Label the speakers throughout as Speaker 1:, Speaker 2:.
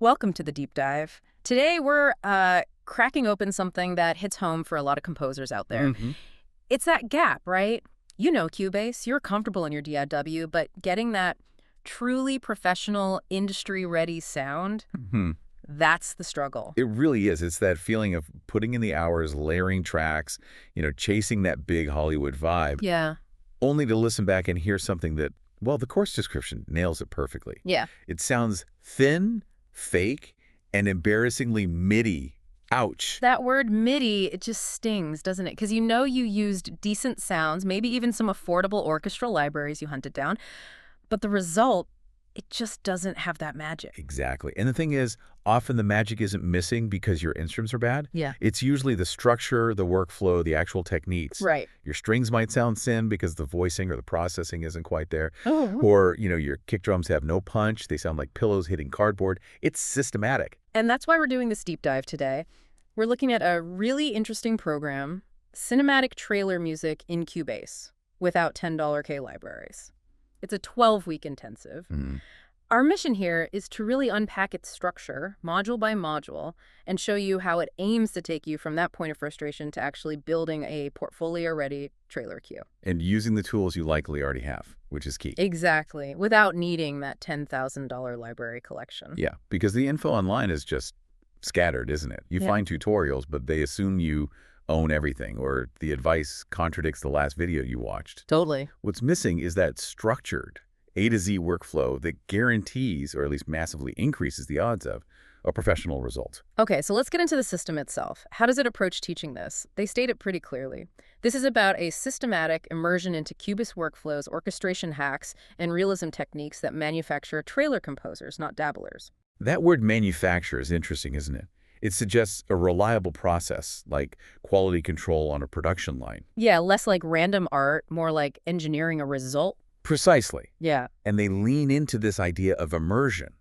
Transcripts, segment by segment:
Speaker 1: Welcome to the deep dive. Today we're cracking open something that hits home for a lot of composers out there. It's that gap, right? You know Cubase, you're comfortable in your DAW, but getting that truly professional, industry-ready sound, that's the struggle.
Speaker 2: It really is. It's that feeling of putting in the hours, layering tracks, chasing that big Hollywood vibe,
Speaker 1: Yeah.
Speaker 2: only to listen back and hear something that, well, the course description nails it perfectly.
Speaker 1: Yeah.
Speaker 2: It sounds thin, fake, and embarrassingly MIDI. Ouch.
Speaker 1: That word MIDI, it just stings, doesn't it? Because you know you used decent sounds, maybe even some affordable orchestral libraries you hunted down, but the result, it just doesn't have that magic.
Speaker 2: Exactly. And the thing is, often the magic isn't missing because your instruments are bad.
Speaker 1: Yeah.
Speaker 2: It's usually the structure, the workflow, the actual techniques.
Speaker 1: Right.
Speaker 2: Your strings might sound thin because the voicing or the processing isn't quite there.
Speaker 1: Oh.
Speaker 2: Or, your kick drums have no punch. They sound like pillows hitting cardboard. It's systematic.
Speaker 1: And that's why we're doing this deep dive today. We're looking at a really interesting program, cinematic trailer music in Cubase, without $10K libraries. It's a 12-week intensive. Our mission here is to really unpack its structure, module by module, and show you how it aims to take you from that point of frustration to actually building a portfolio-ready trailer cue.
Speaker 2: And using the tools you likely already have, which is key.
Speaker 1: Exactly, without needing that $10,000 library collection.
Speaker 2: Yeah, because the info online is just scattered, isn't it? You find tutorials, but they assume you own everything, or the advice contradicts the last video you watched.
Speaker 1: Totally.
Speaker 2: What's missing is that structured A to Z workflow that guarantees, or at least massively increases the odds of, a professional result.
Speaker 1: Okay, so let's get into the system itself. How does it approach teaching this? They state it pretty clearly. This is about a systematic immersion into Cubase workflows, orchestration hacks, and realism techniques that manufacture trailer composers, not dabblers.
Speaker 2: That word manufacture is interesting, isn't it? It suggests a reliable process, like quality control on a production line.
Speaker 1: Yeah, less like random art, more like engineering a result.
Speaker 2: Precisely.
Speaker 1: Yeah.
Speaker 2: And they lean into this idea of immersion.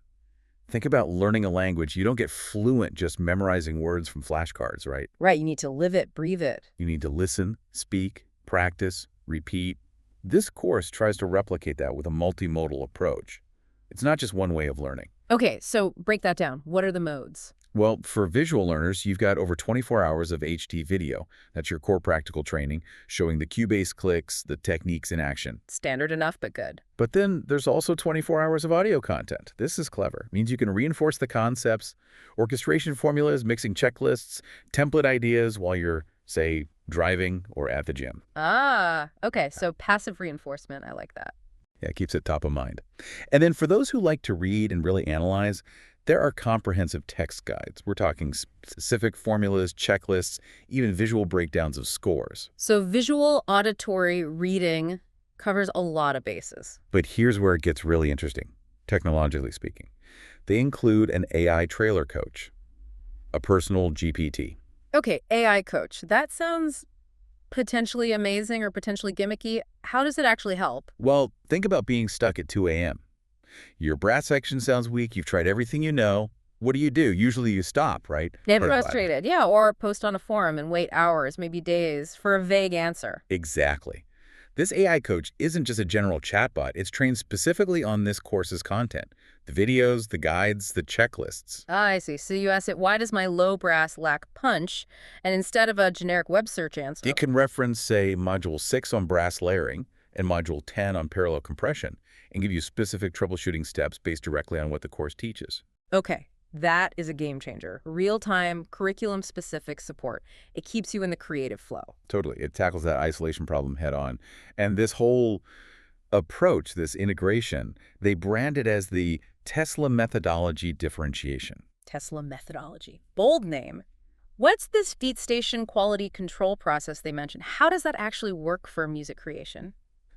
Speaker 2: Think about learning a language. You don't get fluent just memorizing words from flashcards, right?
Speaker 1: Right, you need to live it, breathe it.
Speaker 2: You need to listen, speak, practice, repeat. This course tries to replicate that with a multimodal approach. It's not just one way of learning.
Speaker 1: Okay, so break that down. What are the modes?
Speaker 2: Well, for visual learners, you've got over 24 hours of HD video. That's your core practical training, showing the Cubase clicks, the techniques in action.
Speaker 1: Standard enough, but good.
Speaker 2: But then there's also 24 hours of audio content. This is clever. It means you can reinforce the concepts, orchestration formulas, mixing checklists, template ideas while you're, say, driving or at the gym.
Speaker 1: Ah, okay, so passive reinforcement. I like that.
Speaker 2: Yeah, it keeps it top of mind. And then for those who like to read and really analyze, there are comprehensive text guides. We're talking specific formulas, checklists, even visual breakdowns of scores.
Speaker 1: So visual, auditory, reading covers a lot of bases.
Speaker 2: But here's where it gets really interesting, technologically speaking. They include an AI trailer coach, a personal GPT.
Speaker 1: Okay, AI coach. That sounds potentially amazing or potentially gimmicky. How does it actually help?
Speaker 2: Well, think about being stuck at 2 a.m. Your brass section sounds weak. You've tried everything you know. What do? Usually you stop, right?
Speaker 1: Get frustrated, yeah, or post on a forum and wait hours, maybe days, for a vague answer.
Speaker 2: Exactly. This AI coach isn't just a general chatbot. It's trained specifically on this course's content. The videos, the guides, the checklists.
Speaker 1: Ah, I see. So you ask it, why does my low brass lack punch? And instead of a generic web search answer...
Speaker 2: It can reference, say, Module 6 on brass layering and Module 10 on parallel compression and give you specific troubleshooting steps based directly on what the course teaches.
Speaker 1: Okay, that is a game changer. Real-time, curriculum-specific support. It keeps you in the creative flow.
Speaker 2: Totally. It tackles that isolation problem head on. And this whole approach, this integration, they brand it as the Tesla methodology differentiation.
Speaker 1: Tesla methodology. Bold name. What's this feat station quality control process they mentioned? How does that actually work for music creation?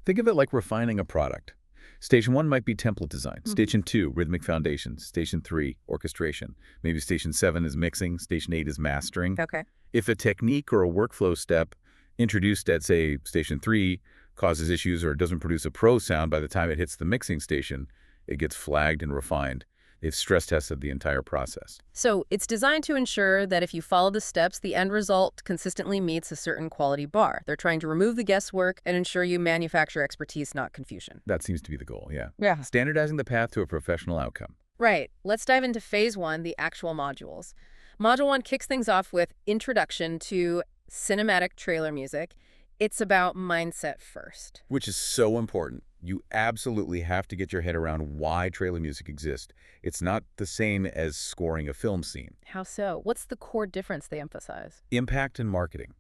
Speaker 2: Think of it like refining a product. Station 1 might be template design. Station 2, rhythmic foundations. Station 3, orchestration. Maybe Station 7 is mixing. Station 8 is mastering.
Speaker 1: Okay.
Speaker 2: If a technique or a workflow step introduced at, say, Station 3 causes issues or doesn't produce a pro sound by the time it hits the mixing station, it gets flagged and refined. They've stress tested the entire process.
Speaker 1: So it's designed to ensure that if you follow the steps, the end result consistently meets a certain quality bar. They're trying to remove the guesswork and ensure you manufacture expertise, not confusion.
Speaker 2: That seems to be the goal, yeah.
Speaker 1: Yeah.
Speaker 2: Standardizing the path to a professional outcome.
Speaker 1: Right. Let's dive into phase one, the actual modules. Module one kicks things off with Introduction to Cinematic Trailer Music. It's about mindset first.
Speaker 2: Which is so important. You absolutely have to get your head around why trailer music exists. It's not the same as scoring a film scene.
Speaker 1: How so? What's the core difference they emphasize?
Speaker 2: Impact and marketing.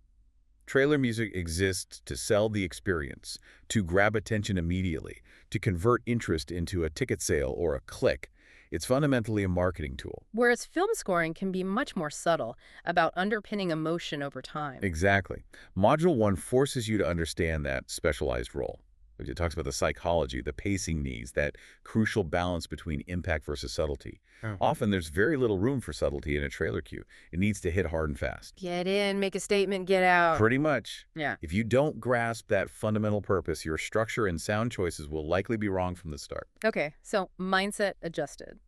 Speaker 2: Trailer music exists to sell the experience, to grab attention immediately, to convert interest into a ticket sale or a click. It's fundamentally a marketing tool.
Speaker 1: Whereas film scoring can be much more subtle, about underpinning emotion over time.
Speaker 2: Exactly. Module 1 forces you to understand that specialized role. It talks about the psychology, the pacing needs, that crucial balance between impact versus subtlety. Often there's very little room for subtlety in a trailer cue. It needs to hit hard and fast.
Speaker 1: Get in, make a statement, get out.
Speaker 2: Pretty much.
Speaker 1: Yeah.
Speaker 2: If you don't grasp that fundamental purpose, your structure and sound choices will likely be wrong from the start.
Speaker 1: Okay, so mindset adjusted.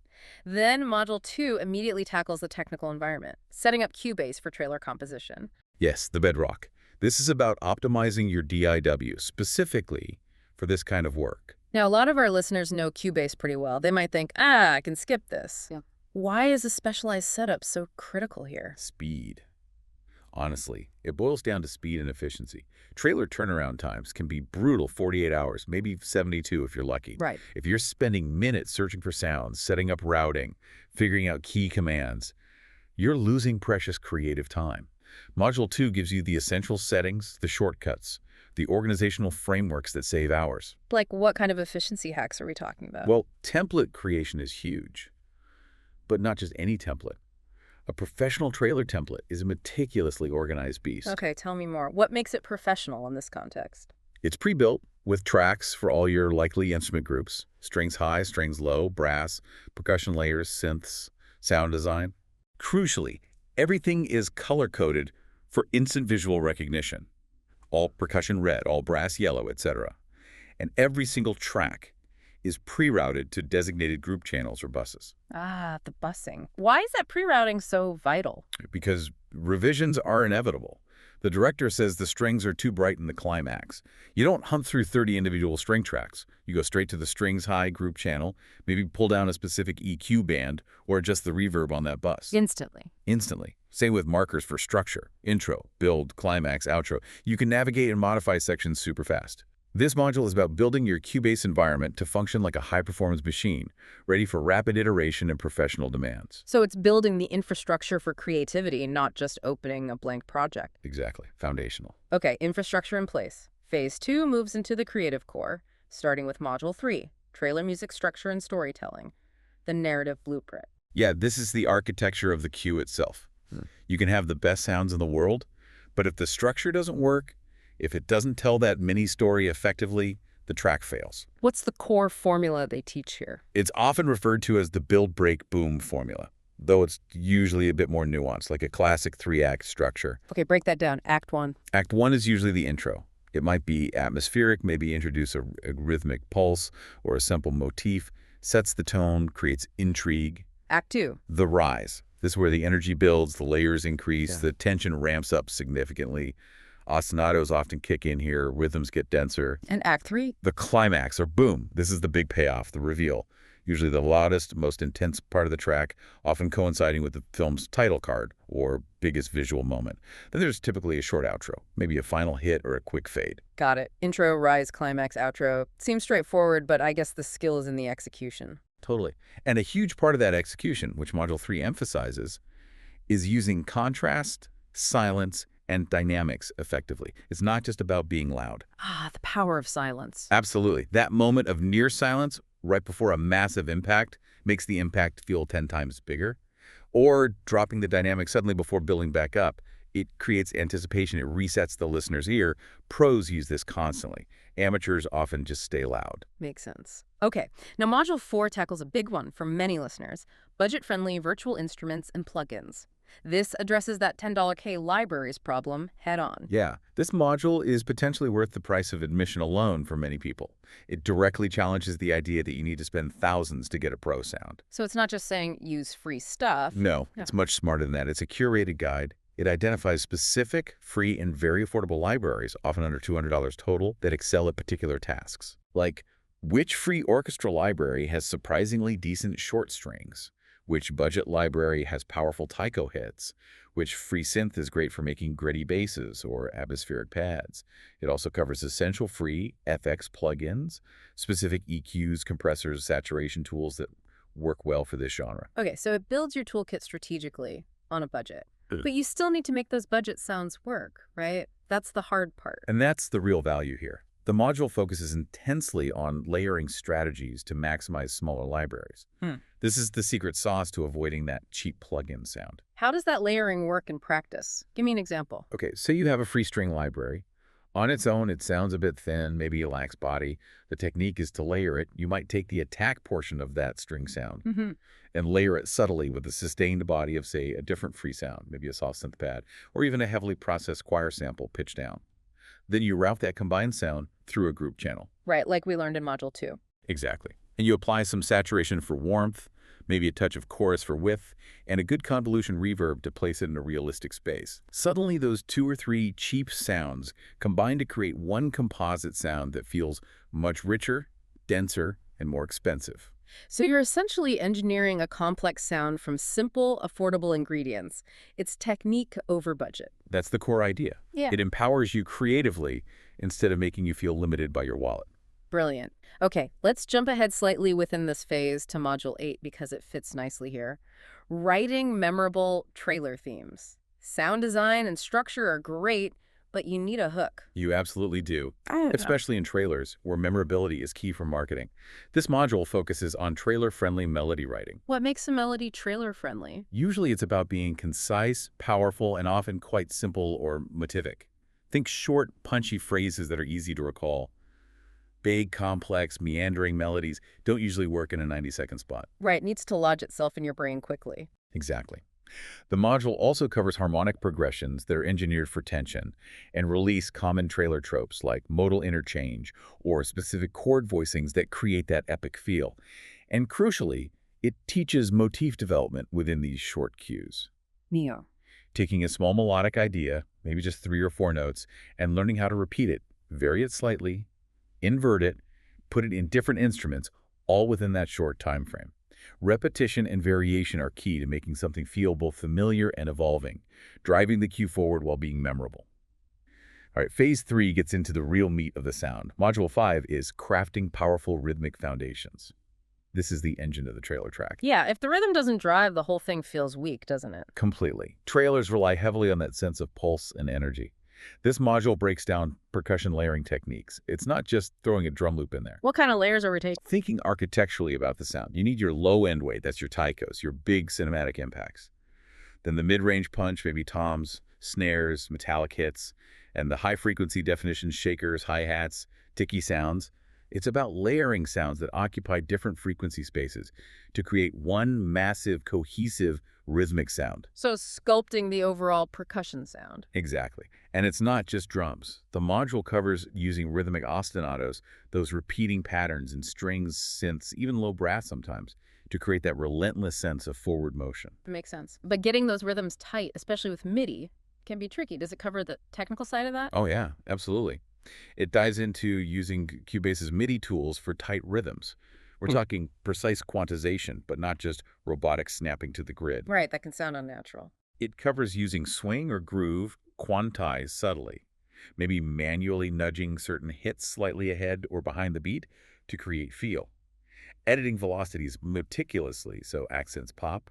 Speaker 1: Then Module 2 immediately tackles the technical environment, setting up Cubase for trailer composition.
Speaker 2: Yes, the bedrock. This is about optimizing your DIW, specifically for this kind of work.
Speaker 1: Now, a lot of our listeners know Cubase pretty well. They might think, I can skip this.
Speaker 3: Yeah.
Speaker 1: Why is a specialized setup so critical here?
Speaker 2: Speed. Honestly, it boils down to speed and efficiency. Trailer turnaround times can be brutal, 48 hours, maybe 72 if you're lucky.
Speaker 1: Right.
Speaker 2: If you're spending minutes searching for sounds, setting up routing, figuring out key commands, you're losing precious creative time. Module 2 gives you the essential settings, the shortcuts, the organizational frameworks that save hours.
Speaker 1: Like, what kind of efficiency hacks are we talking about?
Speaker 2: Well, template creation is huge, but not just any template. A professional trailer template is a meticulously organized beast.
Speaker 1: Okay, tell me more. What makes it professional in this context?
Speaker 2: It's pre-built with tracks for all your likely instrument groups, strings high, strings low, brass, percussion layers, synths, sound design. Crucially, everything is color-coded for instant visual recognition. All percussion red, all brass yellow, etc. And every single track is pre-routed to designated group channels or buses.
Speaker 1: Ah, the busing. Why is that pre-routing so vital?
Speaker 2: Because revisions are inevitable. The director says the strings are too bright in the climax. You don't hunt through 30 individual string tracks. You go straight to the strings high group channel, maybe pull down a specific EQ band, or adjust the reverb on that bus.
Speaker 1: Instantly.
Speaker 2: Instantly. Same with markers for structure, intro, build, climax, outro. You can navigate and modify sections super fast. This module is about building your Cubase environment to function like a high-performance machine, ready for rapid iteration and professional demands.
Speaker 1: So it's building the infrastructure for creativity, not just opening a blank project.
Speaker 2: Exactly. Foundational.
Speaker 1: Okay, infrastructure in place. Phase 2 moves into the creative core, starting with Module 3, trailer music structure and storytelling, the narrative blueprint.
Speaker 2: Yeah, this is the architecture of the cue itself. You can have the best sounds in the world, but if the structure doesn't work, if it doesn't tell that mini story effectively, the track fails.
Speaker 1: What's the core formula they teach here?
Speaker 2: It's often referred to as the build, break, boom formula, though it's usually a bit more nuanced, like a classic 3-act structure.
Speaker 1: Okay, break that down. Act 1.
Speaker 2: Act 1 is usually the intro. It might be atmospheric, maybe introduce a rhythmic pulse or a simple motif, sets the tone, creates intrigue.
Speaker 1: Act 2.
Speaker 2: The rise. This is where the energy builds, the layers increase, the tension ramps up significantly. Ostinatos often kick in here, rhythms get denser.
Speaker 1: And Act 3.
Speaker 2: The climax, or boom, this is the big payoff, the reveal. Usually the loudest, most intense part of the track, often coinciding with the film's title card or biggest visual moment. Then there's typically a short outro, maybe a final hit or a quick fade.
Speaker 1: Got it. Intro, rise, climax, outro. Seems straightforward, but I guess the skill is in the execution.
Speaker 2: Totally. And a huge part of that execution, which Module 3 emphasizes, is using contrast, silence, and dynamics effectively. It's not just about being loud.
Speaker 1: Ah, the power of silence.
Speaker 2: Absolutely. That moment of near silence right before a massive impact makes the impact feel 10 times bigger. Or dropping the dynamic suddenly before building back up. It creates anticipation. It resets the listener's ear. Pros use this constantly. Amateurs often just stay loud.
Speaker 1: Makes sense. Okay, now Module 4 tackles a big one for many listeners, budget-friendly virtual instruments and plugins. This addresses that $10K libraries problem head-on.
Speaker 2: Yeah, this module is potentially worth the price of admission alone for many people. It directly challenges the idea that you need to spend thousands to get a pro sound.
Speaker 1: So it's not just saying use free stuff.
Speaker 2: No, it's much smarter than that. It's a curated guide. It identifies specific, free, and very affordable libraries, often under $200 total, that excel at particular tasks, like Which free orchestra library has surprisingly decent short strings? Which budget library has powerful taiko hits? Which free synth is great for making gritty basses or atmospheric pads? It also covers essential free FX plugins, specific EQs, compressors, saturation tools that work well for this genre.
Speaker 1: Okay, so it builds your toolkit strategically on a budget.
Speaker 2: Ugh.
Speaker 1: But you still need to make those budget sounds work, right? That's the hard part.
Speaker 2: And that's the real value here. The module focuses intensely on layering strategies to maximize smaller libraries. This is the secret sauce to avoiding that cheap plugin sound.
Speaker 1: How does that layering work in practice? Give me an example.
Speaker 2: Okay, so you have a free string library. On its own, it sounds a bit thin, maybe it lacks body. The technique is to layer it. You might take the attack portion of that string sound and layer it subtly with the sustained body of, say, a different free sound, maybe a soft synth pad, or even a heavily processed choir sample pitched down. Then you route that combined sound through a group channel.
Speaker 1: Right, like we learned in Module 2.
Speaker 2: Exactly. And you apply some saturation for warmth, maybe a touch of chorus for width, and a good convolution reverb to place it in a realistic space. Suddenly, those 2 or 3 cheap sounds combine to create one composite sound that feels much richer, denser, and more expensive.
Speaker 1: So you're essentially engineering a complex sound from simple, affordable ingredients. It's technique over budget.
Speaker 2: That's the core idea.
Speaker 1: Yeah.
Speaker 2: It empowers you creatively instead of making you feel limited by your wallet.
Speaker 1: Brilliant. Okay, let's jump ahead slightly within this phase to Module 8 because it fits nicely here. Writing memorable trailer themes. Sound design and structure are great, but you need a hook.
Speaker 2: You absolutely do,
Speaker 1: I don't know.
Speaker 2: especially in trailers, where memorability is key for marketing. This module focuses on trailer-friendly melody writing.
Speaker 1: What makes a melody trailer-friendly?
Speaker 2: Usually it's about being concise, powerful, and often quite simple or motivic. Think short, punchy phrases that are easy to recall. Big, complex, meandering melodies don't usually work in a 90-second spot.
Speaker 1: Right, needs to lodge itself in your brain quickly.
Speaker 2: Exactly. The module also covers harmonic progressions that are engineered for tension and release common trailer tropes like modal interchange or specific chord voicings that create that epic feel. And crucially, it teaches motif development within these short cues.
Speaker 1: Neo.
Speaker 2: Taking a small melodic idea, maybe just 3 or 4 notes, and learning how to repeat it, vary it slightly, invert it, put it in different instruments, all within that short time frame. Repetition and variation are key to making something feel both familiar and evolving, driving the cue forward while being memorable. All right, Phase 3 gets into the real meat of the sound. Module 5 is crafting powerful rhythmic foundations. This is the engine of the trailer track.
Speaker 1: Yeah, if the rhythm doesn't drive, the whole thing feels weak, doesn't it?
Speaker 2: Completely. Trailers rely heavily on that sense of pulse and energy. This module breaks down percussion layering techniques. It's not just throwing a drum loop in there.
Speaker 1: What kind of layers are we taking?
Speaker 2: Thinking architecturally about the sound, you need your low-end weight, that's your taikos, your big cinematic impacts. Then the mid-range punch, maybe toms, snares, metallic hits, and the high-frequency definition shakers, hi-hats, ticky sounds. It's about layering sounds that occupy different frequency spaces to create one massive, cohesive, rhythmic sound.
Speaker 1: So sculpting the overall percussion sound.
Speaker 2: Exactly. And it's not just drums. The module covers using rhythmic ostinatos, those repeating patterns in strings, synths, even low brass sometimes, to create that relentless sense of forward motion.
Speaker 1: Makes sense. But getting those rhythms tight, especially with MIDI, can be tricky. Does it cover the technical side of that?
Speaker 2: Oh yeah, absolutely. It dives into using Cubase's MIDI tools for tight rhythms. We're talking precise quantization, but not just robotic snapping to the grid.
Speaker 1: Right, that can sound unnatural.
Speaker 2: It covers using swing or groove quantized subtly, maybe manually nudging certain hits slightly ahead or behind the beat to create feel. Editing velocities meticulously so accents pop,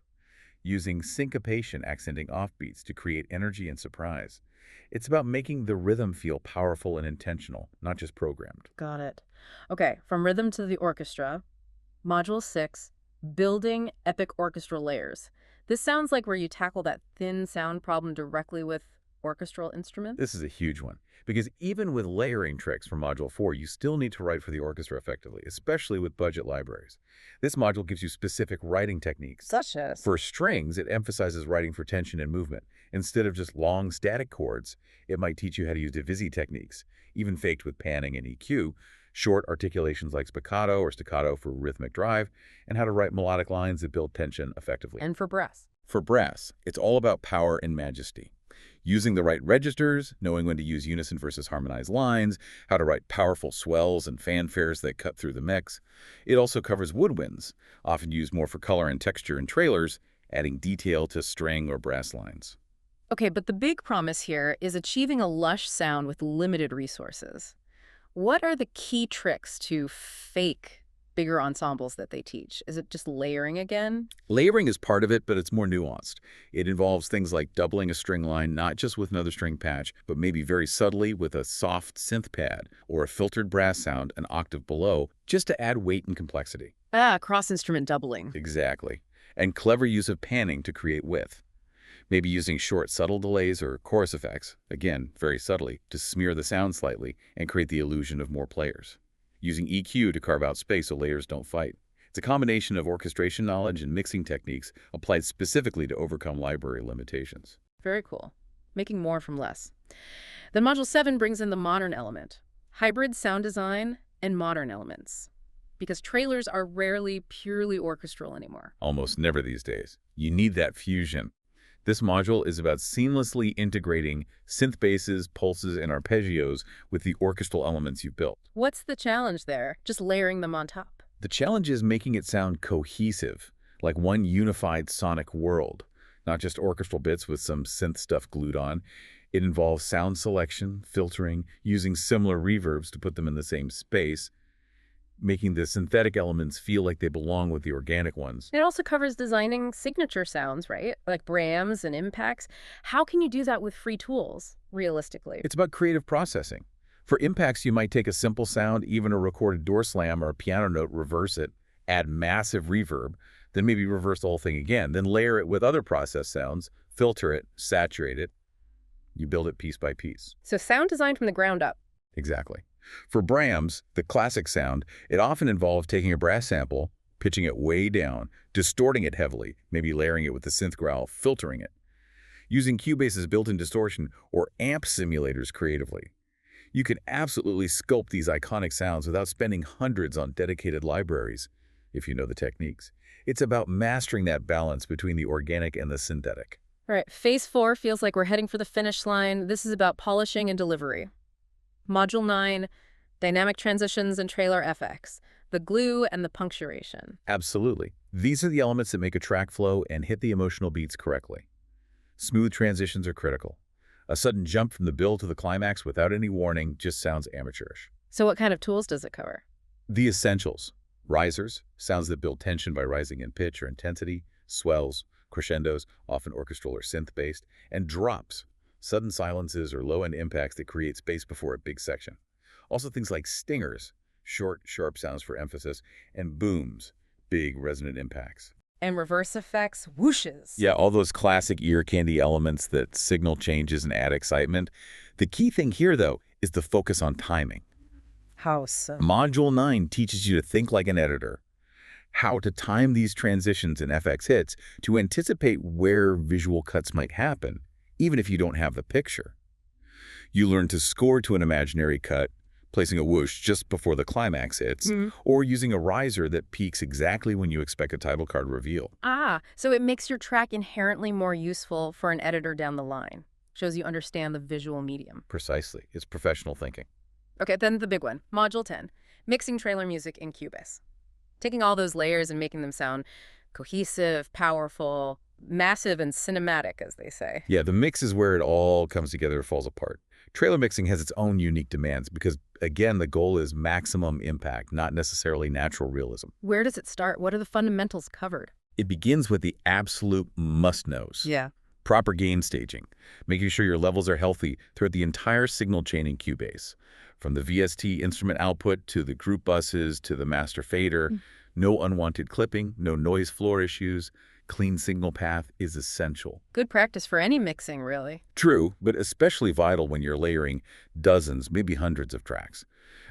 Speaker 2: using syncopation accenting offbeats to create energy and surprise. It's about making the rhythm feel powerful and intentional, not just programmed.
Speaker 1: Got it. Okay, from rhythm to the orchestra. Module 6, building epic orchestral layers. This sounds like where you tackle that thin sound problem directly with orchestral instruments.
Speaker 2: This is a huge one, because even with layering tricks from Module 4, you still need to write for the orchestra effectively, especially with budget libraries. This module gives you specific writing techniques.
Speaker 1: Such as?
Speaker 2: For strings, it emphasizes writing for tension and movement. Instead of just long static chords, it might teach you how to use divisi techniques, even faked with panning and EQ, short articulations like spiccato or staccato for rhythmic drive, and how to write melodic lines that build tension effectively.
Speaker 1: And for brass.
Speaker 2: For brass, it's all about power and majesty. Using the right registers, knowing when to use unison versus harmonized lines, how to write powerful swells and fanfares that cut through the mix. It also covers woodwinds, often used more for color and texture in trailers, adding detail to string or brass lines.
Speaker 1: Okay, but the big promise here is achieving a lush sound with limited resources. What are the key tricks to fake bigger ensembles that they teach? Is it just layering again?
Speaker 2: Layering is part of it, but it's more nuanced. It involves things like doubling a string line, not just with another string patch, but maybe very subtly with a soft synth pad or a filtered brass sound an octave below, just to add weight and complexity.
Speaker 1: Ah, cross-instrument doubling.
Speaker 2: Exactly. And clever use of panning to create width. Maybe using short, subtle delays or chorus effects, again, very subtly, to smear the sound slightly and create the illusion of more players. Using EQ to carve out space so layers don't fight. It's a combination of orchestration knowledge and mixing techniques applied specifically to overcome library limitations.
Speaker 1: Very cool. Making more from less. Then Module 7 brings in the modern element, hybrid sound design and modern elements. Because trailers are rarely purely orchestral anymore.
Speaker 2: Almost never these days. You need that fusion. This module is about seamlessly integrating synth basses, pulses, and arpeggios with the orchestral elements you've built.
Speaker 1: What's the challenge there? Just layering them on top.
Speaker 2: The challenge is making it sound cohesive, like one unified sonic world, not just orchestral bits with some synth stuff glued on. It involves sound selection, filtering, using similar reverbs to put them in the same space, making the synthetic elements feel like they belong with the organic ones.
Speaker 1: It also covers designing signature sounds, right? Like brams and impacts. How can you do that with free tools, realistically?
Speaker 2: It's about creative processing. For impacts, you might take a simple sound, even a recorded door slam or a piano note, reverse it, add massive reverb, then maybe reverse the whole thing again, then layer it with other processed sounds, filter it, saturate it. You build it piece by piece.
Speaker 1: So sound design from the ground up.
Speaker 2: Exactly. For brams, the classic sound, it often involves taking a brass sample, pitching it way down, distorting it heavily, maybe layering it with the synth growl, filtering it. Using Cubase's built-in distortion or amp simulators creatively. You can absolutely sculpt these iconic sounds without spending hundreds on dedicated libraries, if you know the techniques. It's about mastering that balance between the organic and the synthetic.
Speaker 1: All right, Phase 4 feels like we're heading for the finish line. This is about polishing and delivery. Module 9, dynamic transitions and trailer FX, the glue and the punctuation.
Speaker 2: Absolutely. These are the elements that make a track flow and hit the emotional beats correctly. Smooth transitions are critical. A sudden jump from the build to the climax without any warning just sounds amateurish.
Speaker 1: So what kind of tools does it cover?
Speaker 2: The essentials. Risers, sounds that build tension by rising in pitch or intensity. Swells, crescendos, often orchestral or synth-based. And drops, sudden silences or low-end impacts that create space before a big section. Also things like stingers, short, sharp sounds for emphasis, and booms, big resonant impacts.
Speaker 1: And reverse effects, whooshes.
Speaker 2: Yeah, all those classic ear candy elements that signal changes and add excitement. The key thing here, though, is the focus on timing.
Speaker 1: How so?
Speaker 2: Module 9 teaches you to think like an editor, how to time these transitions in FX hits to anticipate where visual cuts might happen, even if you don't have the picture. You learn to score to an imaginary cut, placing a whoosh just before the climax hits, or using a riser that peaks exactly when you expect a title card reveal.
Speaker 1: Ah, so it makes your track inherently more useful for an editor down the line. Shows you understand the visual medium.
Speaker 2: Precisely. It's professional thinking.
Speaker 1: Okay, then the big one, Module 10, mixing trailer music in Cubase. Taking all those layers and making them sound cohesive, powerful, massive, and cinematic, as they say.
Speaker 2: Yeah, the mix is where it all comes together and falls apart. Trailer mixing has its own unique demands because, again, the goal is maximum impact, not necessarily natural realism.
Speaker 1: Where does it start? What are the fundamentals covered?
Speaker 2: It begins with the absolute must-knows.
Speaker 1: Yeah.
Speaker 2: Proper gain staging, making sure your levels are healthy throughout the entire signal chain in Cubase. From the VST instrument output to the group buses to the master fader, no unwanted clipping, no noise floor issues. Clean signal path is essential.
Speaker 1: Good practice for any mixing, really.
Speaker 2: True, but especially vital when you're layering dozens, maybe hundreds of tracks.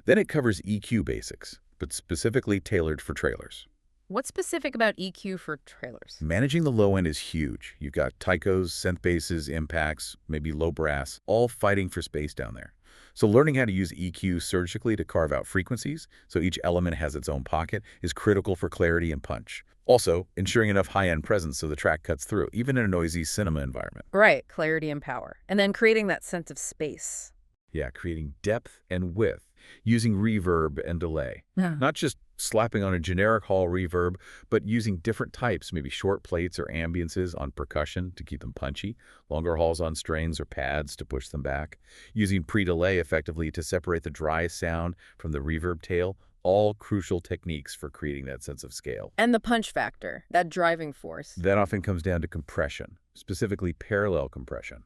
Speaker 2: Then it covers EQ basics, but specifically tailored for trailers.
Speaker 1: What's specific about EQ for trailers?
Speaker 2: Managing the low end is huge. You've got taikos, synth basses, impacts, maybe low brass, all fighting for space down there. So learning how to use EQ surgically to carve out frequencies, so each element has its own pocket, is critical for clarity and punch. Also, ensuring enough high-end presence so the track cuts through, even in a noisy cinema environment.
Speaker 1: Right, clarity and power. And then creating that sense of space.
Speaker 2: Yeah, creating depth and width, using reverb and delay.
Speaker 1: Yeah.
Speaker 2: Not just slapping on a generic hall reverb, but using different types, maybe short plates or ambiances on percussion to keep them punchy, longer halls on strings or pads to push them back, using pre-delay effectively to separate the dry sound from the reverb tail, all crucial techniques for creating that sense of scale.
Speaker 1: And the punch factor, that driving force.
Speaker 2: That often comes down to compression, specifically parallel compression.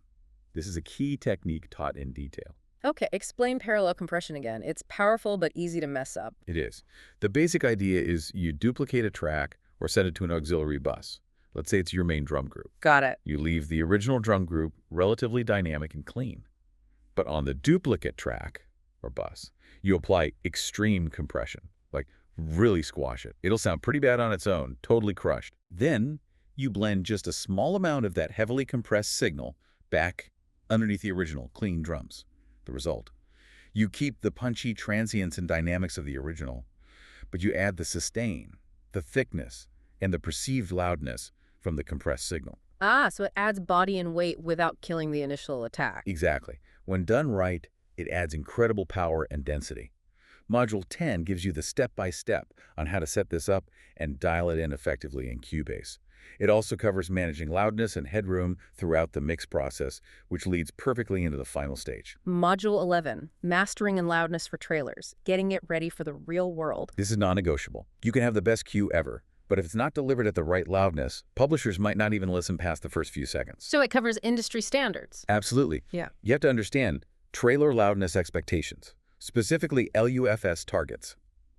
Speaker 2: This is a key technique taught in detail.
Speaker 1: Okay, explain parallel compression again. It's powerful but easy to mess up.
Speaker 2: It is. The basic idea is you duplicate a track or send it to an auxiliary bus. Let's say it's your main drum group.
Speaker 1: Got it.
Speaker 2: You leave the original drum group relatively dynamic and clean. But on the duplicate track or bus, you apply extreme compression, like really squash it. It'll sound pretty bad on its own, totally crushed. Then you blend just a small amount of that heavily compressed signal back underneath the original clean drums. The result: you keep the punchy transients and dynamics of the original, but you add the sustain, the thickness, and the perceived loudness from the compressed signal.
Speaker 1: Ah, so it adds body and weight without killing the initial attack.
Speaker 2: Exactly. When done right, it adds incredible power and density. Module 10 gives you the step-by-step on how to set this up and dial it in effectively in Cubase. It also covers managing loudness and headroom throughout the mix process, which leads perfectly into the final stage.
Speaker 1: Module 11, mastering and loudness for trailers, getting it ready for the real world.
Speaker 2: This is non-negotiable. You can have the best cue ever, but if it's not delivered at the right loudness, publishers might not even listen past the first few seconds.
Speaker 1: So it covers industry standards.
Speaker 2: Absolutely.
Speaker 1: Yeah.
Speaker 2: You have to understand trailer loudness expectations, specifically LUFS targets.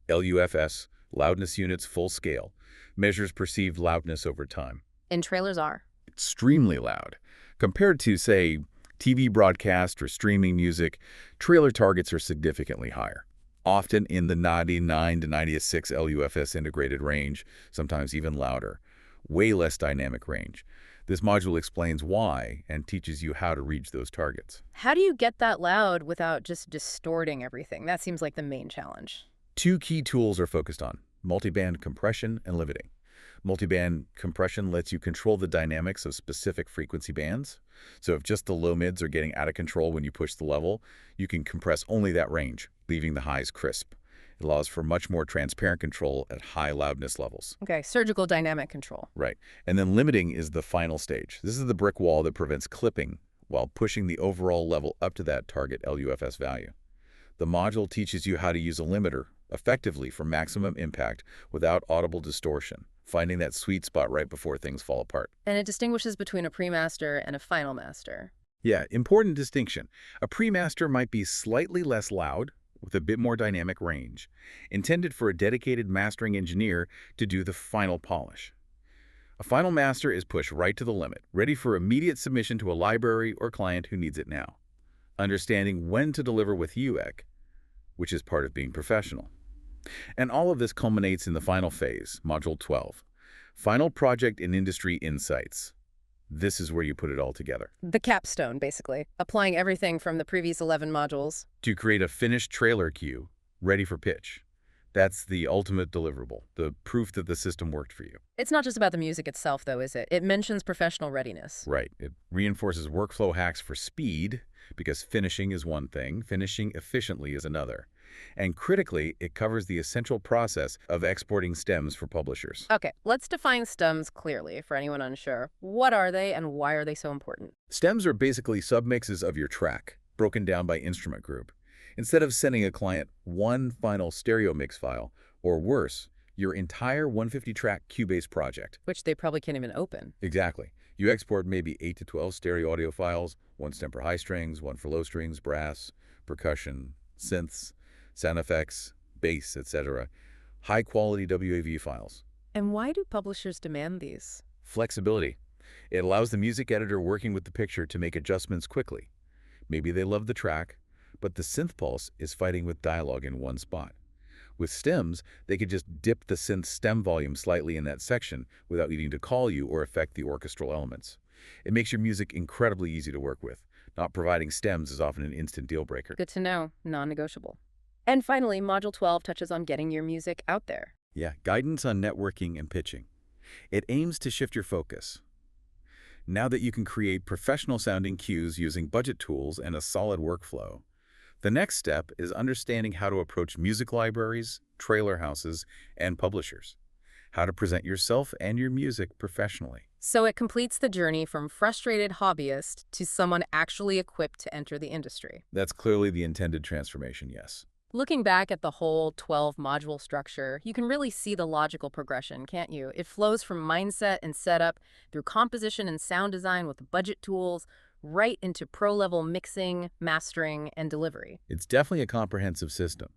Speaker 2: LUFS, loudness units full scale, measures perceived loudness over time.
Speaker 1: And trailers are.
Speaker 2: Extremely loud. Compared to, say, TV broadcast or streaming music, trailer targets are significantly higher, often in the 99 to 96 LUFS integrated range, sometimes even louder. Way less dynamic range. This module explains why and teaches you how to reach those targets.
Speaker 1: How do you get that loud without just distorting everything? That seems like the main challenge.
Speaker 2: Two key tools are focused on: multiband compression and limiting. Multiband compression lets you control the dynamics of specific frequency bands. So if just the low mids are getting out of control when you push the level, you can compress only that range, leaving the highs crisp. It allows for much more transparent control at high loudness levels.
Speaker 1: Okay, surgical dynamic control.
Speaker 2: Right. And then limiting is the final stage. This is the brick wall that prevents clipping while pushing the overall level up to that target LUFS value. The module teaches you how to use a limiter effectively for maximum impact without audible distortion, finding that sweet spot right before things fall apart.
Speaker 1: And it distinguishes between a pre-master and a final master.
Speaker 2: Yeah, important distinction. A pre-master might be slightly less loud, with a bit more dynamic range, intended for a dedicated mastering engineer to do the final polish. A final master is pushed right to the limit, ready for immediate submission to a library or client who needs it now, understanding when to deliver with UEC, which is part of being professional. And all of this culminates in the final phase, Module 12, Final Project and Industry Insights. This is where you put it all together.
Speaker 1: The capstone, basically, applying everything from the previous 11 modules.
Speaker 2: To create a finished trailer cue, ready for pitch. That's the ultimate deliverable, the proof that the system worked for you.
Speaker 1: It's not just about the music itself, though, is it? It mentions professional readiness.
Speaker 2: Right. It reinforces workflow hacks for speed, because finishing is one thing, finishing efficiently is another. And critically, it covers the essential process of exporting stems for publishers.
Speaker 1: Okay, let's define stems clearly for anyone unsure. What are they and why are they so important?
Speaker 2: Stems are basically submixes of your track, broken down by instrument group. Instead of sending a client one final stereo mix file, or worse, your entire 150-track Cubase project.
Speaker 1: Which they probably can't even open.
Speaker 2: Exactly. You export maybe 8 to 12 stereo audio files, one stem for high strings, one for low strings, brass, percussion, synths, sound effects, bass, etc. High-quality WAV files.
Speaker 1: And why do publishers demand these?
Speaker 2: Flexibility. It allows the music editor working with the picture to make adjustments quickly. Maybe they love the track, but the synth pulse is fighting with dialogue in one spot. With stems, they could just dip the synth stem volume slightly in that section without needing to call you or affect the orchestral elements. It makes your music incredibly easy to work with, Not providing stems is often an instant deal breaker.
Speaker 1: Good to know. Non-negotiable. And finally, Module 12 touches on getting your music out there.
Speaker 2: Yeah, guidance on networking and pitching. It aims to shift your focus. Now that you can create professional-sounding cues using budget tools and a solid workflow, the next step is understanding how to approach music libraries, trailer houses, and publishers. How to present yourself and your music professionally.
Speaker 1: So it completes the journey from frustrated hobbyist to someone actually equipped to enter the industry.
Speaker 2: That's clearly the intended transformation, yes.
Speaker 1: Looking back at the whole 12-module structure, you can really see the logical progression, can't you? It flows from mindset and setup through composition and sound design with budget tools, right into pro-level mixing, mastering, and delivery.
Speaker 2: It's definitely a comprehensive system.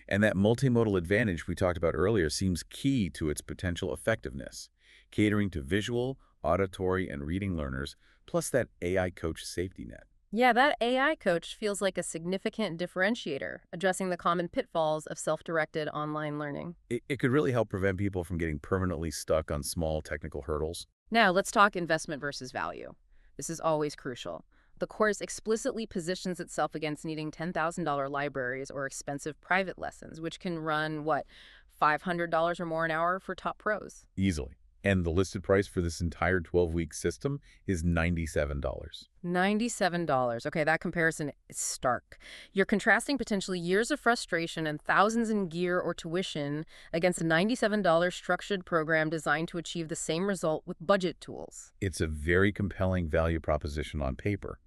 Speaker 2: And that multimodal advantage we talked about earlier seems key to its potential effectiveness, catering to visual, auditory, and reading learners, plus that AI coach safety net.
Speaker 1: Yeah, that AI coach feels like a significant differentiator, addressing the common pitfalls of self-directed online learning.
Speaker 2: It could really help prevent people from getting permanently stuck on small technical hurdles.
Speaker 1: Now, let's talk investment versus value. This is always crucial. The course explicitly positions itself against needing $10,000 libraries or expensive private lessons, which can run, $500 or more an hour for top pros.
Speaker 2: Easily. And the listed price for this entire 12-week system is $97.
Speaker 1: $97. Okay, that comparison is stark. You're contrasting potentially years of frustration and thousands in gear or tuition against a $97 structured program designed to achieve the same result with budget tools.
Speaker 2: It's a very compelling value proposition on paper.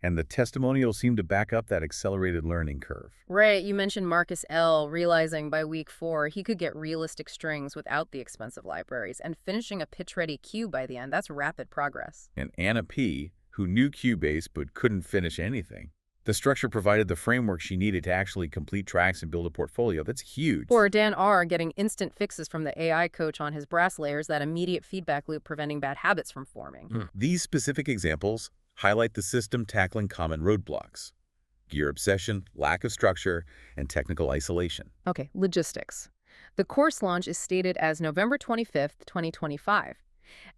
Speaker 2: And the testimonials seem to back up that accelerated learning curve.
Speaker 1: Right, you mentioned Marcus L. realizing by week 4 he could get realistic strings without the expensive libraries and finishing a pitch-ready cue by the end. That's rapid progress.
Speaker 2: And Anna P., who knew Cubase but couldn't finish anything. The structure provided the framework she needed to actually complete tracks and build a portfolio. That's huge.
Speaker 1: Or Dan R. getting instant fixes from the AI coach on his brass layers, that immediate feedback loop preventing bad habits from forming.
Speaker 2: These specific examples highlight the system tackling common roadblocks: gear obsession, lack of structure, and technical isolation.
Speaker 1: Okay, logistics. The course launch is stated as November 25th, 2025,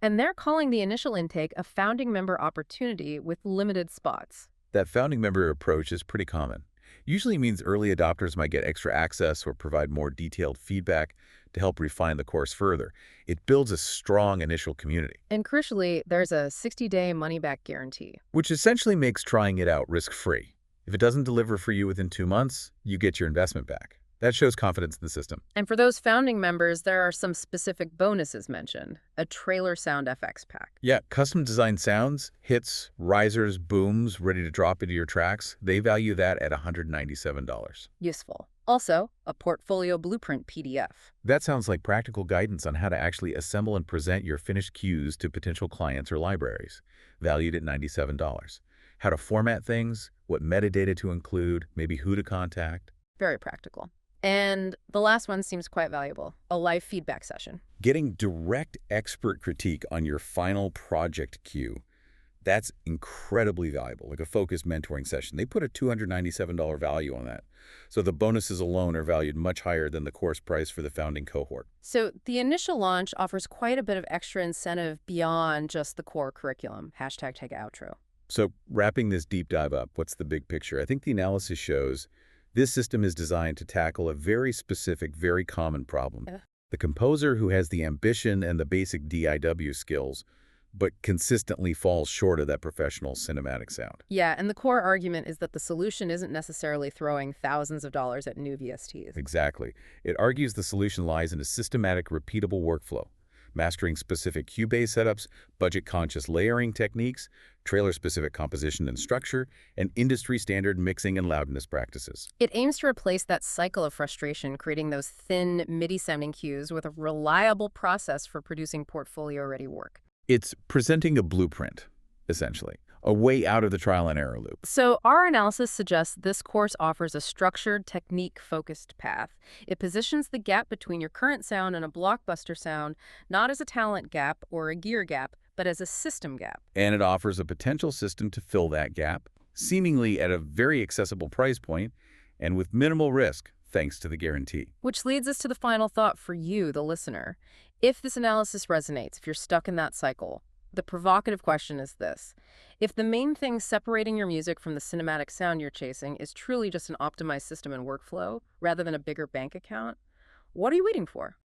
Speaker 1: and they're calling the initial intake a founding member opportunity with limited spots.
Speaker 2: That founding member approach is pretty common. Usually means early adopters might get extra access or provide more detailed feedback to help refine the course further. It builds a strong initial community.
Speaker 1: And crucially, there's a 60-day money-back guarantee.
Speaker 2: Which essentially makes trying it out risk-free. If it doesn't deliver for you within 2 months, you get your investment back. That shows confidence in the system.
Speaker 1: And for those founding members, there are some specific bonuses mentioned. A trailer sound FX pack.
Speaker 2: Yeah, custom-designed sounds, hits, risers, booms, ready to drop into your tracks, they value that at $197.
Speaker 1: Useful. Also, a portfolio blueprint PDF.
Speaker 2: That sounds like practical guidance on how to actually assemble and present your finished cues to potential clients or libraries, valued at $97. How to format things, what metadata to include, maybe who to contact.
Speaker 1: Very practical. And the last one seems quite valuable, a live feedback session.
Speaker 2: Getting direct expert critique on your final project cue. That's incredibly valuable, like a focused mentoring session. They put a $297 value on that. So the bonuses alone are valued much higher than the course price for the founding cohort.
Speaker 1: So the initial launch offers quite a bit of extra incentive beyond just the core curriculum. Hashtag take outro.
Speaker 2: So wrapping this deep dive up, what's the big picture? I think the analysis shows this system is designed to tackle a very specific, very common problem. The composer who has the ambition and the basic DIW skills, but consistently falls short of that professional cinematic sound.
Speaker 1: Yeah, and the core argument is that the solution isn't necessarily throwing thousands of dollars at new VSTs.
Speaker 2: Exactly. It argues the solution lies in a systematic, repeatable workflow, mastering specific Cubase setups, budget-conscious layering techniques, trailer-specific composition and structure, and industry-standard mixing and loudness practices.
Speaker 1: It aims to replace that cycle of frustration, creating those thin, MIDI-sounding cues with a reliable process for producing portfolio-ready work.
Speaker 2: It's presenting a blueprint, essentially, a way out of the trial and error loop.
Speaker 1: So our analysis suggests this course offers a structured, technique-focused path. It positions the gap between your current sound and a blockbuster sound, not as a talent gap or a gear gap, but as a system gap.
Speaker 2: And it offers a potential system to fill that gap, seemingly at a very accessible price point and with minimal risk, thanks to the guarantee.
Speaker 1: Which leads us to the final thought for you, the listener. If this analysis resonates, if you're stuck in that cycle, The provocative question is this. If the main thing separating your music from the cinematic sound you're chasing is truly just an optimized system and workflow, rather than a bigger bank account, what are you waiting for?